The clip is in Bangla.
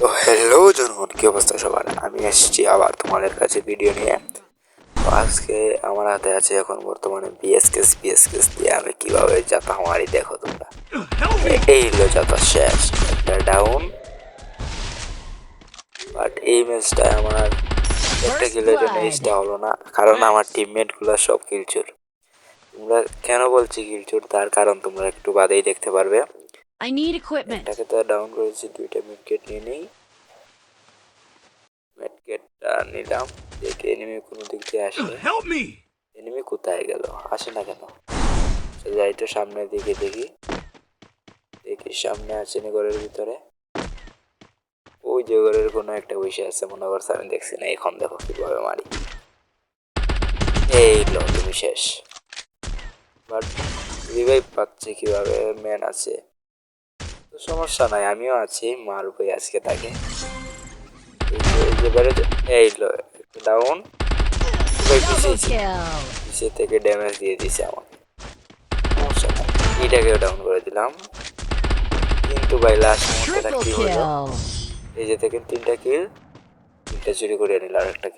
তো হ্যালো জনগণ, কি অবস্থা সবার? আমি এসেছি আবার তোমাদের কাছে ভিডিও নিয়ে। তো আজকে আমার হাতে আছে এখন বর্তমানে বিএসকেস দিয়ে আমি কিভাবে যাতা মারি দেখো তোমরা। এই হলো যাতা শেষ, একটা ডাউন। বাট এই ম্যাচটায় আমার একটা কিলের জন্য এইচটা হলো না, কারণ আমার টিমমেটগুলো সব কিলচুর। তোমরা কেন বলছি কিলচুর, তার কারণ তোমরা একটু বাদেই দেখতে পারবে। I need equipment. একটাকে তো ডাউন করেছি, দুইটা মিডকেট নিয়ে নেই। মেডকেটটা নিলাম, দেখে এনিমি কোনো দিক দিয়ে আসে। এনিমি কোথায় গেল, আসে না কেন? যাই তো সামনের দিকে দেখি, সামনে আসেনি ঘরের ভিতরে। ওই যে ঘরের কোনো একটা বসে আছে মনে করছে আমি দেখছি না। এখন দেখো কিভাবে মারি। এই লো, তুমি শেষ। বাট রিভাইভ পাচ্ছে কিভাবে? ম্যান আছে তো সমস্যা নাই, আমিও আছি, মারবই আজকে তাকে। এই যে বেড়ে এই লো, একটু ডাউন। Double kill. পিছে থেকে ড্যামেজ দিয়ে দিছে আমাকে, সমস্যা নাই। এটাকেও ডাউন করে দিলাম। কিন্তু ভাই লাস্ট মুহূর্তে Triple কি হলো, kill. এই যে থেকে তিনটা চুরি করে নিল আর একটা